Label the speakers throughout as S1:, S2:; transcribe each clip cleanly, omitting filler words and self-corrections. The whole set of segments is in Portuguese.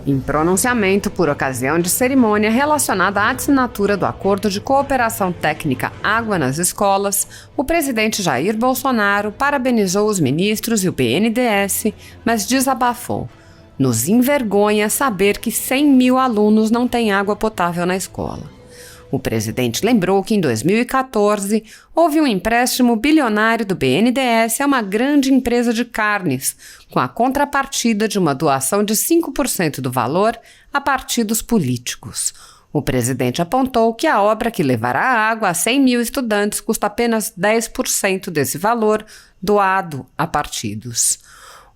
S1: Em pronunciamento por ocasião de cerimônia relacionada à assinatura do Acordo de Cooperação Técnica Água nas Escolas, o presidente Jair Bolsonaro parabenizou os ministros e o BNDES, mas desabafou. Nos envergonha saber que 100 mil alunos não têm água potável na escola. O presidente lembrou que em 2014 houve um empréstimo bilionário do BNDES a uma grande empresa de carnes, com a contrapartida de uma doação de 5% do valor a partidos políticos. O presidente apontou que a obra que levará água a 100 mil estudantes custa apenas 10% desse valor doado a partidos.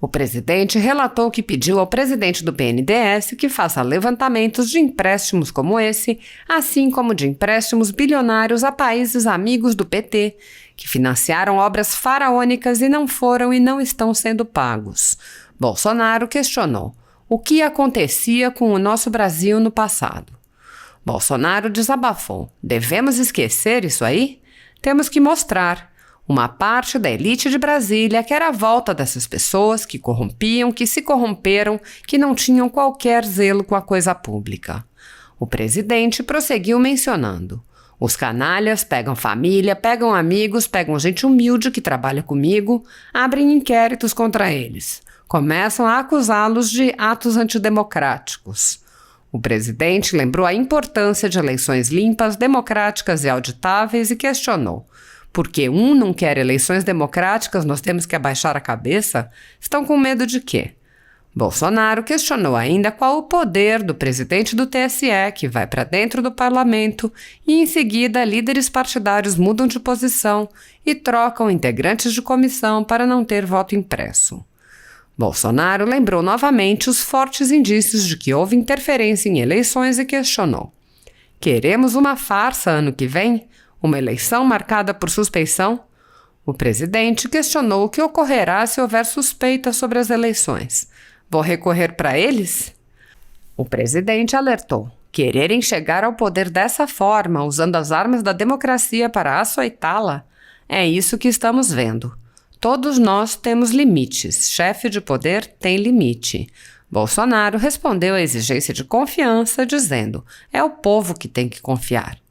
S1: O presidente relatou que pediu ao presidente do BNDES que faça levantamentos de empréstimos como esse, assim como de empréstimos bilionários a países amigos do PT, que financiaram obras faraônicas e não foram e não estão sendo pagos. Bolsonaro questionou o que acontecia com o nosso Brasil no passado. Bolsonaro desabafou: devemos esquecer isso aí? Temos que mostrar. Uma parte da elite de Brasília quer a volta dessas pessoas que corrompiam, que se corromperam, que não tinham qualquer zelo com a coisa pública. O presidente prosseguiu mencionando: os canalhas pegam família, pegam amigos, pegam gente humilde que trabalha comigo, abrem inquéritos contra eles, começam a acusá-los de atos antidemocráticos. O presidente lembrou a importância de eleições limpas, democráticas e auditáveis e questionou: porque um não quer eleições democráticas, nós temos que abaixar a cabeça? Estão com medo de quê? Bolsonaro questionou ainda qual o poder do presidente do TSE, que vai para dentro do parlamento, e em seguida líderes partidários mudam de posição e trocam integrantes de comissão para não ter voto impresso. Bolsonaro lembrou novamente os fortes indícios de que houve interferência em eleições e questionou: queremos uma farsa ano que vem? Uma eleição marcada por suspeição? O presidente questionou o que ocorrerá se houver suspeita sobre as eleições. Vou recorrer para eles? O presidente alertou: quererem chegar ao poder dessa forma, usando as armas da democracia para açoitá-la? É isso que estamos vendo. Todos nós temos limites. Chefe de poder tem limite. Bolsonaro respondeu à exigência de confiança, dizendo: é o povo que tem que confiar.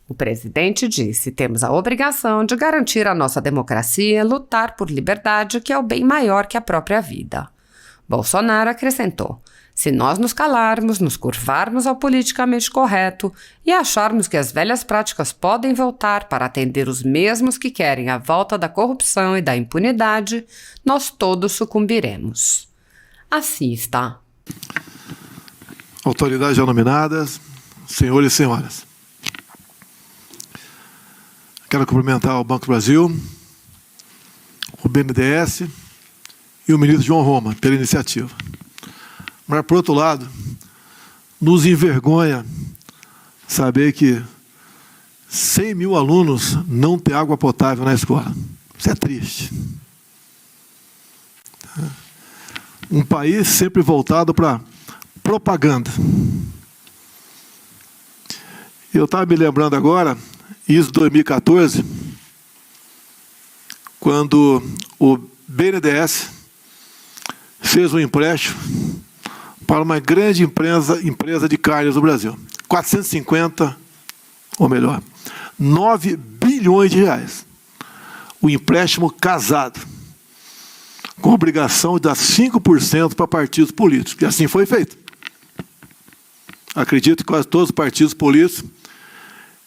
S1: O presidente disse: temos a obrigação de garantir a nossa democracia, lutar por liberdade, que é o bem maior que a própria vida. Bolsonaro acrescentou: se nós nos calarmos, nos curvarmos ao politicamente correto e acharmos que as velhas práticas podem voltar para atender os mesmos que querem a volta da corrupção e da impunidade, nós todos sucumbiremos. Assim está.
S2: Autoridades já nominadas, senhores e senhoras. Quero cumprimentar o Banco do Brasil, o BNDES e o ministro João Roma pela iniciativa. Mas, por outro lado, nos envergonha saber que 100 mil alunos não têm água potável na escola. Isso é triste. Um país sempre voltado para propaganda. Eu estava me lembrando agora, isso em 2014, quando o BNDES fez um empréstimo para uma grande empresa de carnes do Brasil. 450, ou melhor, 9 bilhões de reais. O empréstimo casado, com obrigação de dar 5% para partidos políticos. E assim foi feito. Acredito que quase todos os partidos políticos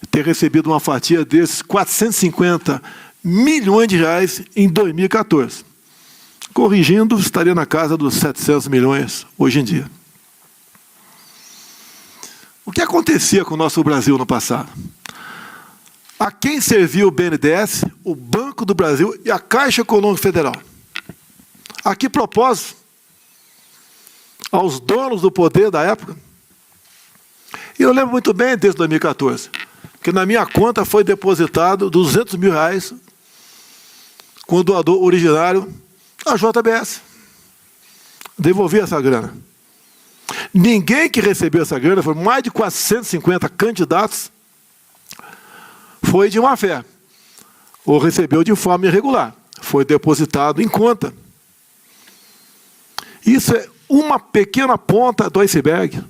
S2: ter recebido uma fatia desses 450 milhões de reais em 2014. Corrigindo, estaria na casa dos 700 milhões hoje em dia. O que acontecia com o nosso Brasil no passado? A quem serviu o BNDES, o Banco do Brasil e a Caixa Econômica Federal? A que propósito? Aos donos do poder da época? E eu lembro muito bem desde 2014, que na minha conta foi depositado 200 mil reais com o doador originário, a JBS. Devolvi essa grana. Ninguém que recebeu essa grana, foram mais de 450 candidatos, foi de má fé, ou recebeu de forma irregular. Foi depositado em conta. Isso é uma pequena ponta do iceberg,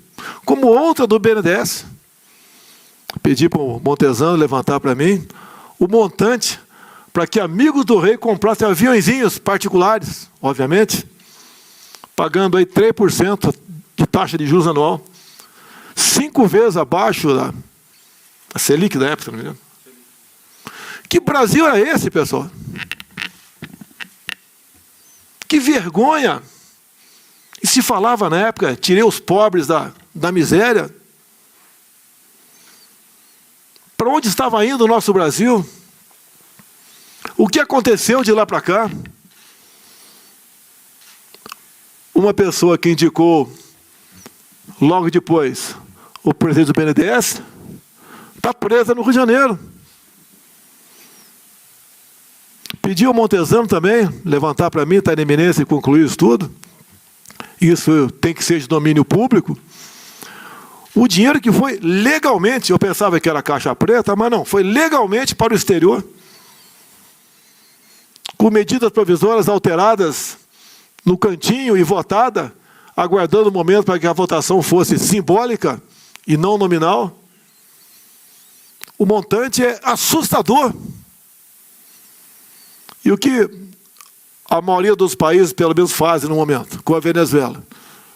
S2: como outra do BNDES. Pedi para o Montesano levantar para mim o montante para que amigos do rei comprassem aviõezinhos particulares, obviamente, pagando aí 3% de taxa de juros anual, 5 vezes abaixo da Selic da época, se não me engano. Que Brasil era esse, pessoal? Que vergonha! E se falava na época, tirei os pobres da miséria. Para onde estava indo o nosso Brasil? O que aconteceu de lá para cá? Uma pessoa que indicou, logo depois, o presidente do BNDES, está presa no Rio de Janeiro. Pedi ao Montesano também levantar para mim, está na iminência e concluir isso tudo. Isso tem que ser de domínio público. O dinheiro que foi legalmente, eu pensava que era caixa preta, mas não, foi legalmente para o exterior, com medidas provisórias alteradas no cantinho e votada, aguardando o momento para que a votação fosse simbólica e não nominal. O montante é assustador. E o que a maioria dos países, pelo menos, fazem no momento, com a Venezuela?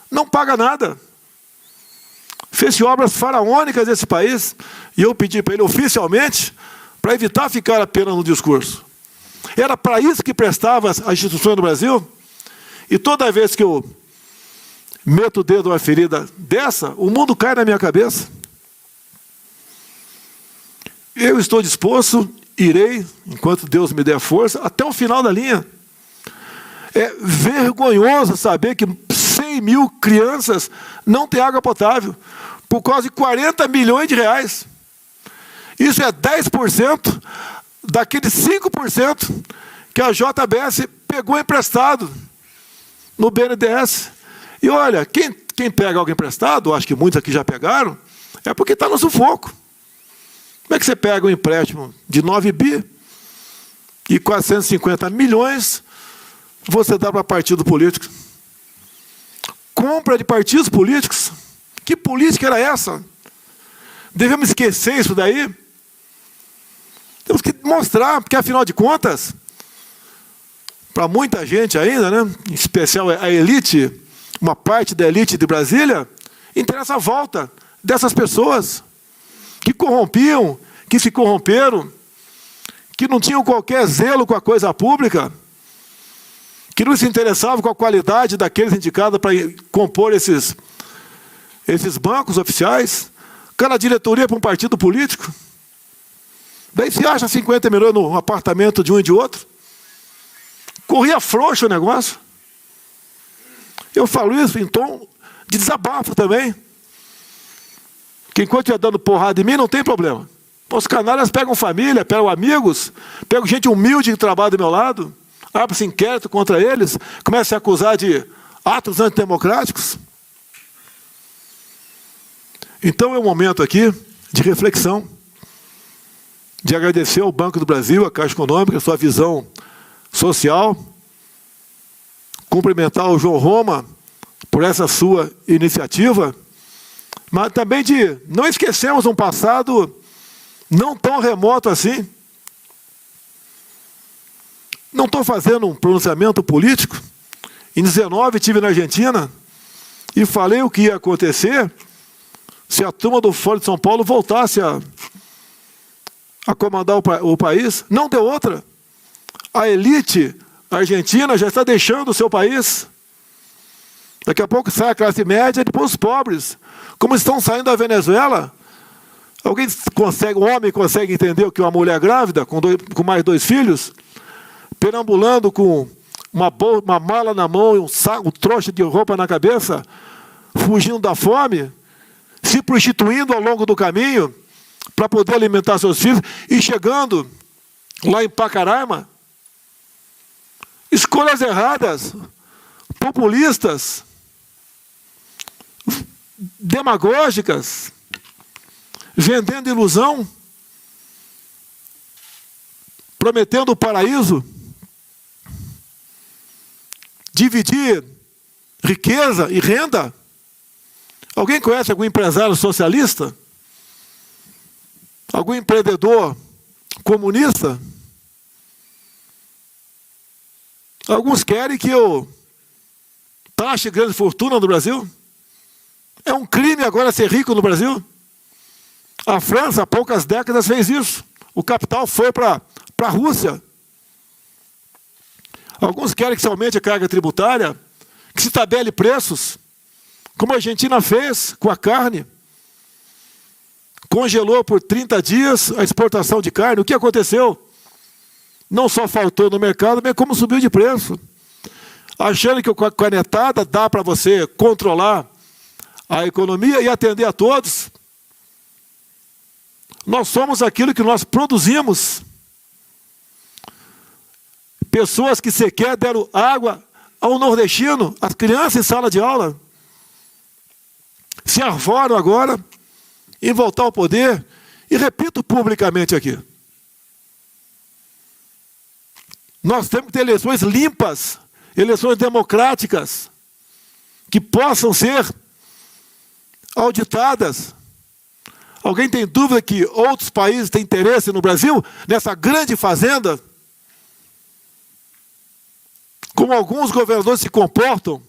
S2: Não paga nada. Fez obras faraônicas nesse país, e eu pedi para ele oficialmente, para evitar ficar apenas no discurso. Era para isso que prestava as instituições do Brasil, e toda vez que eu meto o dedo numa ferida dessa, o mundo cai na minha cabeça. Eu estou disposto, irei, enquanto Deus me der força, até o final da linha. É vergonhoso saber que 100 mil crianças não têm água potável, por causa de 40 milhões de reais. Isso é 10% daqueles 5% que a JBS pegou emprestado no BNDES. E olha, quem pega algo emprestado, acho que muitos aqui já pegaram, é porque está no sufoco. Como é que você pega um empréstimo de 9 bi e 450 milhões você dá para partido político? Compra de partidos políticos? Que política era essa? Devemos esquecer isso daí? Temos que mostrar, porque afinal de contas, para muita gente ainda, né, em especial a elite, uma parte da elite de Brasília, interessa a volta dessas pessoas que corrompiam, que se corromperam, que não tinham qualquer zelo com a coisa pública, que não se interessavam com a qualidade daqueles indicados para compor esses bancos oficiais, cada diretoria para um partido político. Daí se acha 50 milhões no apartamento de um e de outro. Corria frouxo o negócio. Eu falo isso em tom de desabafo também. Que enquanto estiver dando porrada em mim, não tem problema. Os canalhas pegam família, pegam amigos, pegam gente humilde que trabalha do meu lado, abre-se inquérito contra eles, começa a acusar de atos antidemocráticos. Então é um momento aqui de reflexão, de agradecer ao Banco do Brasil, à Caixa Econômica, a sua visão social, cumprimentar o João Roma por essa sua iniciativa, mas também de não esquecermos um passado não tão remoto assim. Não estou fazendo um pronunciamento político. Em 19 estive na Argentina e falei o que ia acontecer se a turma do Fórum de São Paulo voltasse a comandar o país. Não deu outra. A elite argentina já está deixando o seu país. Daqui a pouco sai a classe média e depois os pobres. Como estão saindo da Venezuela. Alguém consegue, um homem consegue entender o que uma mulher grávida, com mais 2 filhos, perambulando com uma mala na mão e um saco, um trouxa de roupa na cabeça, fugindo da fome, se prostituindo ao longo do caminho para poder alimentar seus filhos e chegando lá em Pacaraima? Escolhas erradas, populistas, demagógicas, vendendo ilusão, prometendo o paraíso, dividir riqueza e renda? Alguém conhece algum empresário socialista? Algum empreendedor comunista? Alguns querem que eu taxe grande fortuna no Brasil. É um crime agora ser rico no Brasil. A França, há poucas décadas, fez isso. O capital foi para a Rússia. Alguns querem que se aumente a carga tributária, que se tabele preços, como a Argentina fez com a carne. Congelou por 30 dias a exportação de carne. O que aconteceu? Não só faltou no mercado, mas como subiu de preço. Achando que com a canetada dá para você controlar a economia e atender a todos. Nós somos aquilo que nós produzimos. Pessoas que sequer deram água ao nordestino, as crianças em sala de aula, se arvoram agora em voltar ao poder. E repito publicamente aqui. Nós temos que ter eleições limpas, eleições democráticas, que possam ser auditadas. Alguém tem dúvida que outros países têm interesse no Brasil, nessa grande fazenda? Como alguns governadores se comportam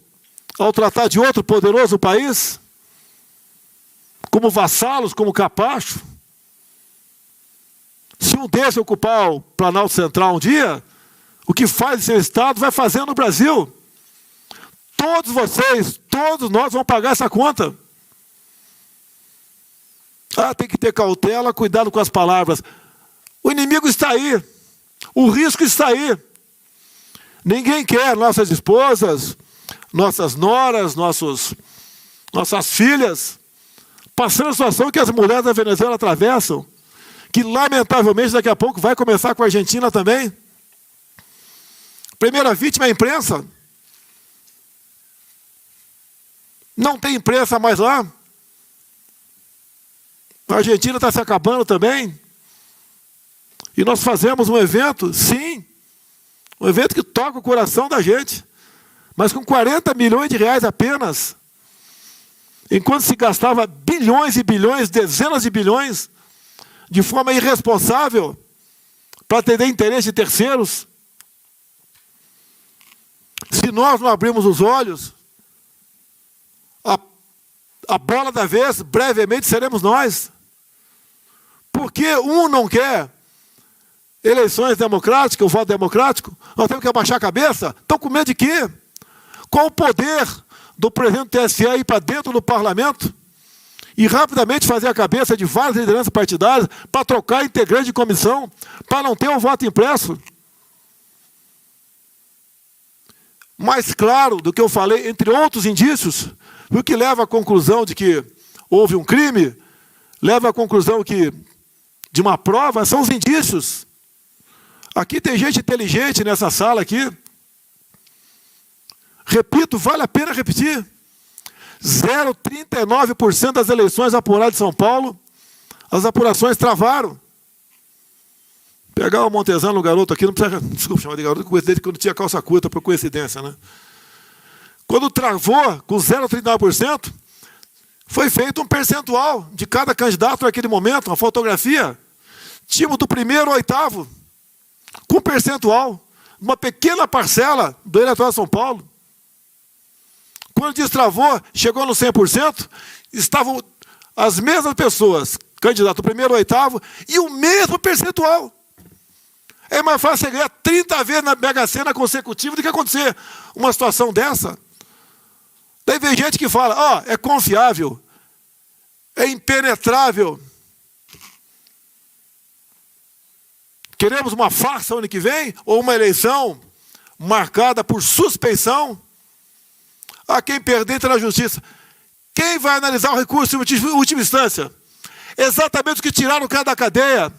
S2: ao tratar de outro poderoso país? Como vassalos, como capacho? Se um desses ocupar o Planalto Central um dia, o que faz em seu estado vai fazer no Brasil. Todos vocês, todos nós vamos pagar essa conta. Tem que ter cautela, cuidado com as palavras. O inimigo está aí. O risco está aí. Ninguém quer nossas esposas, nossas noras, nossas filhas, passando a situação que as mulheres da Venezuela atravessam, que lamentavelmente daqui a pouco vai começar com a Argentina também. Primeira vítima é a imprensa. Não tem imprensa mais lá. A Argentina está se acabando também. E nós fazemos um evento, sim, um evento que toca o coração da gente, mas com 40 milhões de reais apenas. Enquanto se gastava bilhões e bilhões, dezenas de bilhões, de forma irresponsável, para atender interesse de terceiros. Se nós não abrirmos os olhos, a bola da vez, brevemente, seremos nós. Porque um não quer eleições democráticas, o voto democrático, nós temos que abaixar a cabeça. Estão com medo de quê? Qual o poder do presidente do TSE ir para dentro do parlamento e rapidamente fazer a cabeça de várias lideranças partidárias para trocar integrante de comissão, para não ter um voto impresso? Mais claro do que eu falei, entre outros indícios, o que leva à conclusão de que houve um crime, leva à conclusão de uma prova, são os indícios. Aqui tem gente inteligente nessa sala aqui. Repito, vale a pena repetir. 0,39% das eleições apuradas de São Paulo, as apurações travaram. Pegar o Montesano, o garoto aqui, não precisa, desculpa chamar de garoto, desde quando tinha calça curta, por coincidência, né? Quando travou com 0,39%, foi feito um percentual de cada candidato naquele momento, uma fotografia. Tínhamos do primeiro ao oitavo, com percentual, uma pequena parcela do eleitorado de São Paulo. Quando destravou, chegou no 100%, estavam as mesmas pessoas, candidato do primeiro ao oitavo, e o mesmo percentual. É mais fácil você ganhar 30 vezes na Mega Sena consecutiva do que acontecer uma situação dessa. Daí vem gente que fala, é confiável, é impenetrável. Queremos uma farsa ano que vem? Ou uma eleição marcada por suspeição? Quem perder entra na justiça. Quem vai analisar o recurso em última instância? Exatamente o que tiraram o cara da cadeia.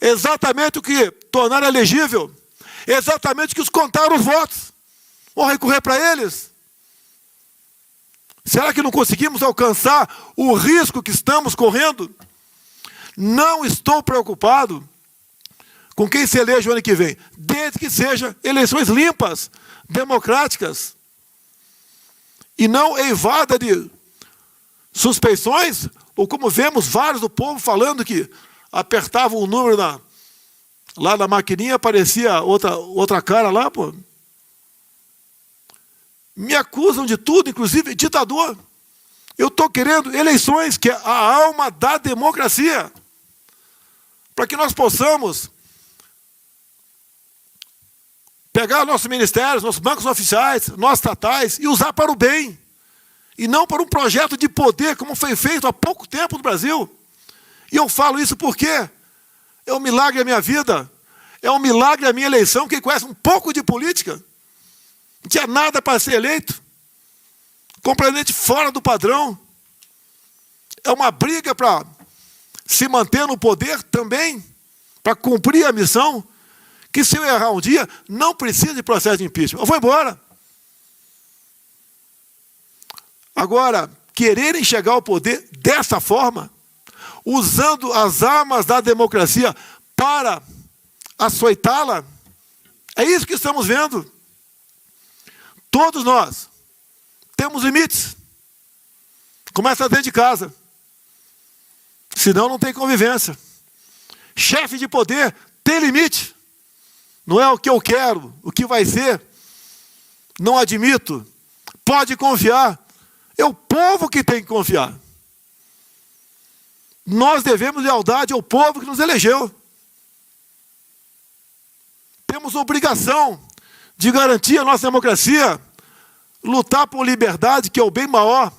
S2: Exatamente o que tornaram elegível. Exatamente o que os contaram os votos. Vão recorrer para eles? Será que não conseguimos alcançar o risco que estamos correndo? Não estou preocupado com quem se elege o ano que vem, desde que sejam eleições limpas, democráticas. e não eivada de suspeições, ou como vemos vários do povo falando que apertavam o número lá na maquininha, aparecia outra cara lá, pô. Me acusam de tudo, inclusive ditador. Eu estou querendo eleições, que é a alma da democracia, para que nós possamos pegar nossos ministérios, nossos bancos oficiais, nossos estatais e usar para o bem, e não para um projeto de poder, como foi feito há pouco tempo no Brasil. E eu falo isso porque é um milagre a minha vida, é um milagre a minha eleição. Quem conhece um pouco de política, não tinha nada para ser eleito, completamente fora do padrão. É uma briga para se manter no poder também, para cumprir a missão, que se eu errar um dia, não precisa de processo de impeachment. Eu vou embora. Agora, quererem chegar ao poder dessa forma, usando as armas da democracia para açoitá-la, é isso que estamos vendo. Todos nós temos limites. Começa dentro de casa. Senão não tem convivência. Chefe de poder tem limite. Não é o que eu quero, o que vai ser. Não admito. Pode confiar. É o povo que tem que confiar. Nós devemos lealdade ao povo que nos elegeu. Temos obrigação de garantir a nossa democracia, lutar por liberdade, que é o bem maior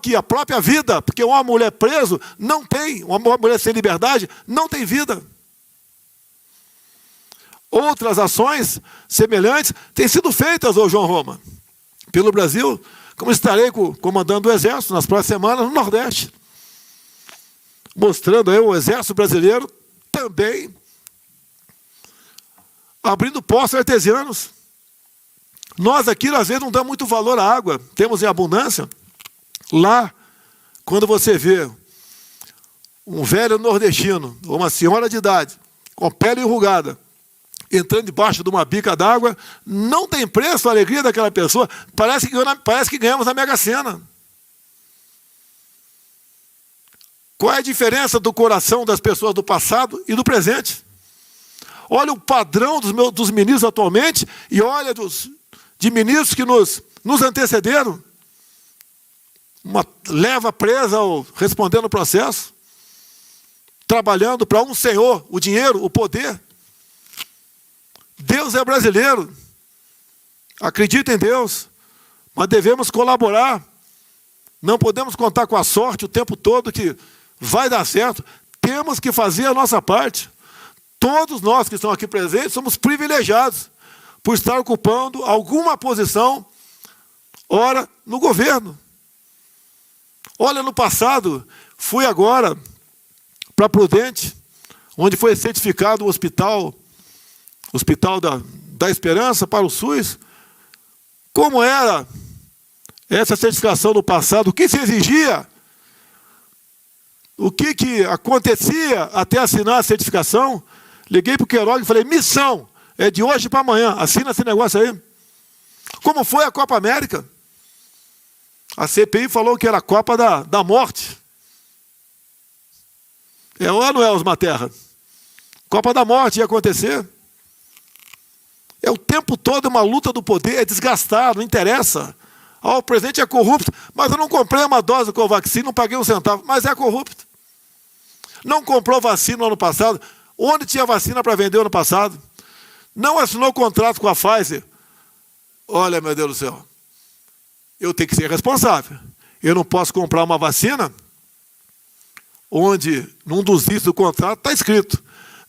S2: que a própria vida, porque uma mulher presa não tem, uma mulher sem liberdade não tem vida. Outras ações semelhantes têm sido feitas, ô João Roma, pelo Brasil, como estarei comandando o Exército nas próximas semanas no Nordeste, mostrando aí o Exército brasileiro também abrindo poços artesianos. Nós aqui, às vezes, não damos muito valor à água, temos em abundância. Lá, quando você vê um velho nordestino, ou uma senhora de idade, com pele enrugada, entrando debaixo de uma bica d'água, não tem preço a alegria daquela pessoa. Parece que ganhamos a Mega Sena. Qual é a diferença do coração das pessoas do passado e do presente? Olha o padrão dos ministros atualmente e olha de ministros que nos antecederam. Uma leva presa ou respondendo o processo, trabalhando para um senhor, o dinheiro, o poder. Deus é brasileiro, acredita em Deus, mas devemos colaborar. Não podemos contar com a sorte o tempo todo que vai dar certo. Temos que fazer a nossa parte. Todos nós que estamos aqui presentes somos privilegiados por estar ocupando alguma posição, ora, no governo. Olha, no passado, fui agora para Prudente, onde foi certificado o Hospital da Esperança para o SUS. Como era essa certificação no passado? O que se exigia? O que acontecia até assinar a certificação? Liguei para o Queiroga e falei, missão, é de hoje para amanhã, assina esse negócio aí. Como foi a Copa América? A CPI falou que era a Copa da Morte. É ou não é, Osmar Terra? Copa da Morte ia acontecer. É o tempo todo uma luta do poder, é desgastado, não interessa. O presidente é corrupto, mas eu não comprei uma dose do Covaxin, não paguei um centavo, mas é corrupto. Não comprou vacina no ano passado, onde tinha vacina para vender no ano passado? Não assinou contrato com a Pfizer. Olha, meu Deus do céu, eu tenho que ser responsável. Eu não posso comprar uma vacina onde, num dos itens do contrato, está escrito: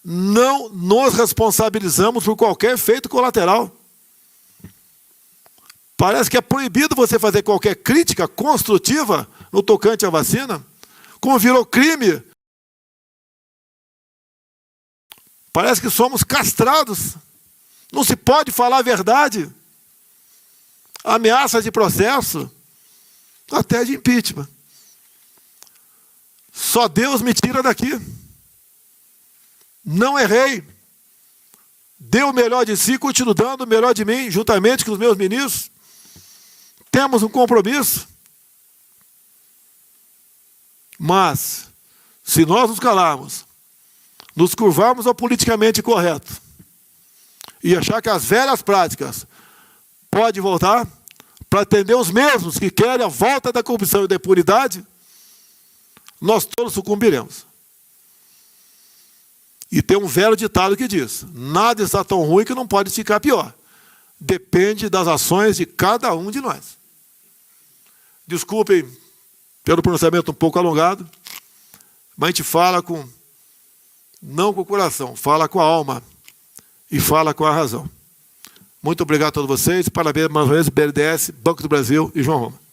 S2: não nos responsabilizamos por qualquer efeito colateral. Parece que é proibido você fazer qualquer crítica construtiva no tocante à vacina. Como virou crime, parece que somos castrados. Não se pode falar a verdade. Ameaça de processo, até de impeachment. Só Deus me tira daqui. Não errei. Dei o melhor de si, continuo dando o melhor de mim, juntamente com os meus ministros. Temos um compromisso, mas se nós nos calarmos, nos curvarmos ao politicamente correto e achar que as velhas práticas podem voltar para atender os mesmos que querem a volta da corrupção e da impunidade, nós todos sucumbiremos. E tem um velho ditado que diz: nada está tão ruim que não pode ficar pior. Depende das ações de cada um de nós. Desculpem pelo pronunciamento um pouco alongado, mas a gente fala não com o coração, fala com a alma e fala com a razão. Muito obrigado a todos vocês, parabéns mais uma vez, BNDES, Banco do Brasil e João Roma.